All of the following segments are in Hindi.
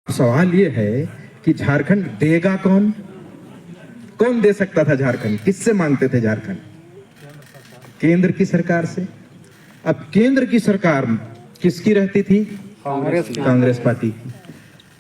सवाल ये है कि झारखंड देगा कौन? कौन दे सकता था झारखंड? किससे मांगते थे झारखंड? केंद्र की सरकार से। अब केंद्र की सरकार किसकी रहती थी? कांग्रेस पार्टी की।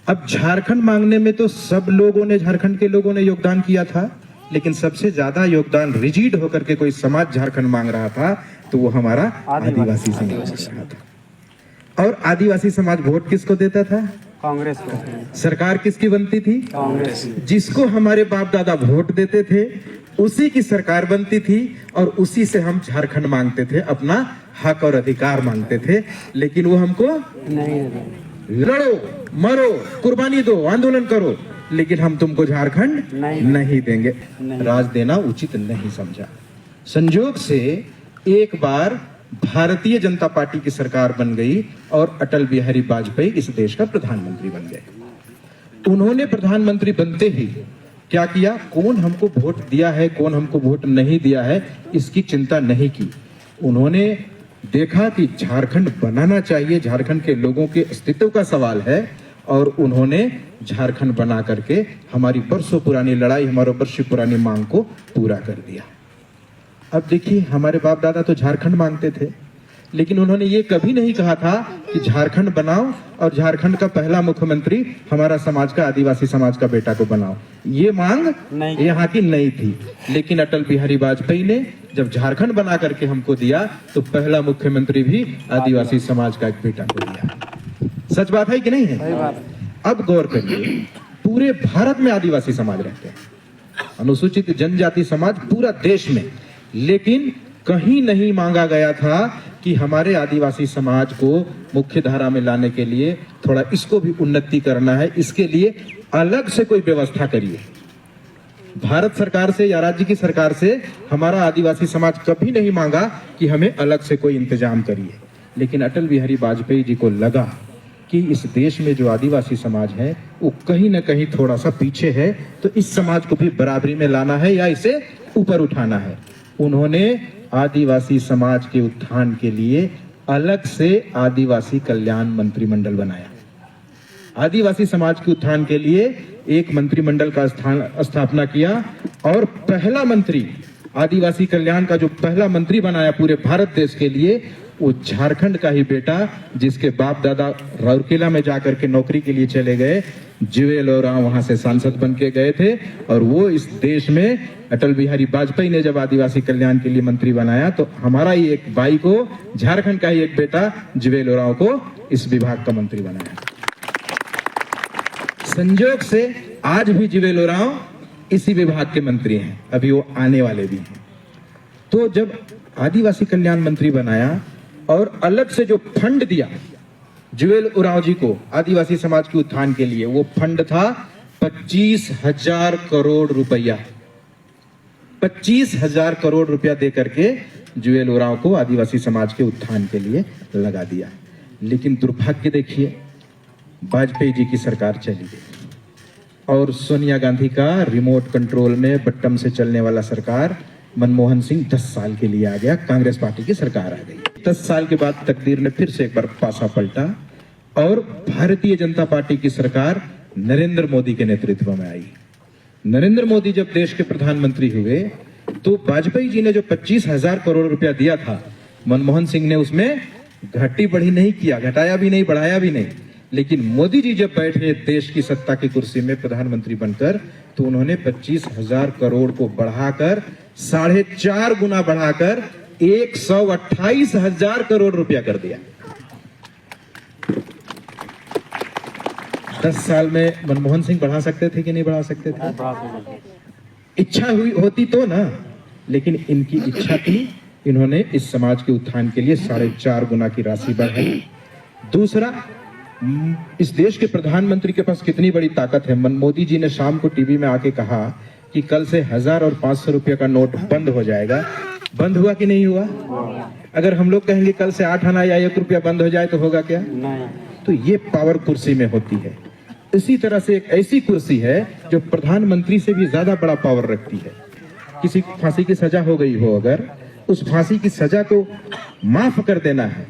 अब झारखंड मांगने में तो सब लोगों ने, झारखंड के लोगों ने योगदान किया था, लेकिन सबसे ज्यादा योगदान रिजिड होकर के कोई समाज झारखंड मांग रहा था तो वो हमारा आदिवासी समाज रहा था। और आदिवासी समाज वोट किसको देता था? कांग्रेस को। सरकार किसकी बनती थी? कांग्रेस। जिसको हमारे बाप दादा वोट देते थे उसी की सरकार बनती थी और उसी से हम झारखंड मांगते थे, अपना हक और अधिकार मांगते थे। लेकिन वो हमको नहीं, लड़ो, मरो, कुर्बानी दो, आंदोलन करो, लेकिन हम तुमको झारखंड नहीं देंगे। राज देना उचित नहीं समझा। संयोग से एक बार भारतीय जनता पार्टी की सरकार बन गई और अटल बिहारी वाजपेयी इस देश का प्रधानमंत्री बन गए। उन्होंने प्रधानमंत्री बनते ही क्या किया? कौन हमको वोट दिया है, कौन हमको वोट नहीं दिया है, इसकी चिंता नहीं की। उन्होंने देखा कि झारखंड बनाना चाहिए, झारखंड के लोगों के अस्तित्व का सवाल है, और उन्होंने झारखंड बना करके हमारी बरसों पुरानी लड़ाई, हमारे वर्षों पुरानी मांग को पूरा कर दिया। अब देखिए, हमारे बाप दादा तो झारखंड मांगते थे, लेकिन उन्होंने ये कभी नहीं कहा था कि झारखंड बनाओ और झारखंड का पहला मुख्यमंत्री हमारा समाज का, आदिवासी समाज का बेटा को बनाओ। ये मांग यहाँ की नहीं थी। लेकिन अटल बिहारी वाजपेयी ने जब झारखंड बना करके हमको दिया तो पहला मुख्यमंत्री भी आदिवासी समाज का एक बेटा को दिया। सच बात है कि नहीं है? अब गौर करिए, पूरे भारत में आदिवासी समाज रहते हैं, अनुसूचित जनजाति समाज पूरा देश में, लेकिन कहीं नहीं मांगा गया था कि हमारे आदिवासी समाज को मुख्य धारा में लाने के लिए थोड़ा इसको भी उन्नति करना है, इसके लिए अलग से कोई व्यवस्था करिए। भारत सरकार से या राज्य की सरकार से हमारा आदिवासी समाज कभी नहीं मांगा कि हमें अलग से कोई इंतजाम करिए। लेकिन अटल बिहारी वाजपेयी जी को लगा कि इस देश में जो आदिवासी समाज है वो कहीं ना कहीं थोड़ा सा पीछे है, तो इस समाज को भी बराबरी में लाना है या इसे ऊपर उठाना है। उन्होंने आदिवासी समाज के उत्थान के लिए अलग से आदिवासी कल्याण मंत्रिमंडल बनाया। आदिवासी समाज के उत्थान के लिए एक मंत्रिमंडल का स्थापना किया और पहला मंत्री, आदिवासी कल्याण का जो पहला मंत्री बनाया पूरे भारत देश के लिए, वो झारखंड का ही बेटा, जिसके बाप दादा राउरकेला में जाकर के नौकरी के लिए चले गए, जुएल ओरांव वहां से सांसद बन के गए थे। और वो इस देश में अटल बिहारी वाजपेयी ने जब आदिवासी कल्याण के लिए मंत्री बनाया तो हमारा ही एक भाई को, झारखंड का ही एक बेटा जुएल ओरांव को इस विभाग का मंत्री बनाया। संयोग से आज भी जुएल ओरांव इसी विभाग के मंत्री हैं, अभी वो आने वाले भी हैं। तो जब आदिवासी कल्याण मंत्री बनाया और अलग से जो फंड दिया जुएल ओरांव जी को आदिवासी समाज के उत्थान के लिए, वो फंड था 25,000 करोड़ रुपया। 25,000 करोड़ रुपया दे करके जुएल ओरांव को आदिवासी समाज के उत्थान के लिए लगा दिया। लेकिन दुर्भाग्य देखिए, वाजपेयी जी की सरकार चली गई और सोनिया गांधी का रिमोट कंट्रोल में बटन से चलने वाला सरकार मनमोहन सिंह 10 साल के लिए आ गया, कांग्रेस पार्टी की सरकार आ गई। 10 साल के बाद तकदीर ने फिर से एक बार पासा पलटा और भारतीय जनता पार्टी की सरकार नरेंद्र मोदी के नेतृत्व में आई। नरेंद्र मोदी जब देश के प्रधानमंत्री हुए तो वाजपेयी जी ने जो 25,000 करोड़ रुपया दिया था, मनमोहन सिंह ने उसमें घटी बढ़ी नहीं किया, घटाया भी नहीं, बढ़ाया भी नहीं। लेकिन मोदी जी जब बैठे देश की सत्ता की कुर्सी में प्रधानमंत्री बनकर, तो उन्होंने 25,000 करोड़ को बढ़ाकर 4.5 गुना बढ़ाकर 128,000 करोड़ रुपया कर दिया। 10 साल में मनमोहन सिंह बढ़ा सकते थे कि नहीं बढ़ा सकते थे? इच्छा हुई होती तो ना, लेकिन इनकी इच्छा थी, इन्होंने इस समाज के उत्थान के लिए 4.5 गुना की राशि बढ़ाई। दूसरा, इस देश के प्रधानमंत्री के पास कितनी बड़ी ताकत है। मोदी जी ने शाम को टीवी में आके कहा कि कल से 1000 और 500 रुपये का नोट बंद हो जाएगा। बंद हुआ कि नहीं हुआ? अगर हम लोग कहेंगे कल से 8 आना या 1 रुपया बंद हो जाए तो होगा क्या? नहीं। तो ये पावर कुर्सी में होती है। इसी तरह से एक ऐसी कुर्सी है जो प्रधानमंत्री से भी ज्यादा बड़ा पावर रखती है। किसी फांसी की सजा हो गई हो, अगर उस फांसी की सजा को माफ कर देना है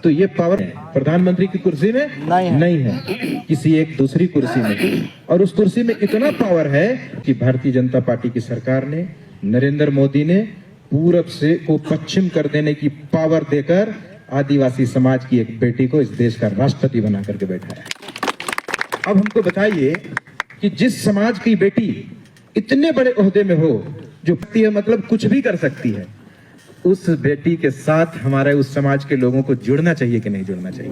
तो ये पावर प्रधानमंत्री की कुर्सी में नहीं है, किसी एक दूसरी कुर्सी में। और उस कुर्सी में इतना पावर है कि भारतीय जनता पार्टी की सरकार ने, नरेंद्र मोदी ने पूरब से को पश्चिम कर देने की पावर देकर आदिवासी समाज की एक बेटी को इस देश का राष्ट्रपति बना करके बैठाया। अब हमको बताइए कि जिस समाज की बेटी इतने बड़े ओहदे में हो, जो मतलब कुछ भी कर सकती है, उस बेटी के साथ हमारे उस समाज के लोगों को जुड़ना चाहिए कि नहीं जुड़ना चाहिए?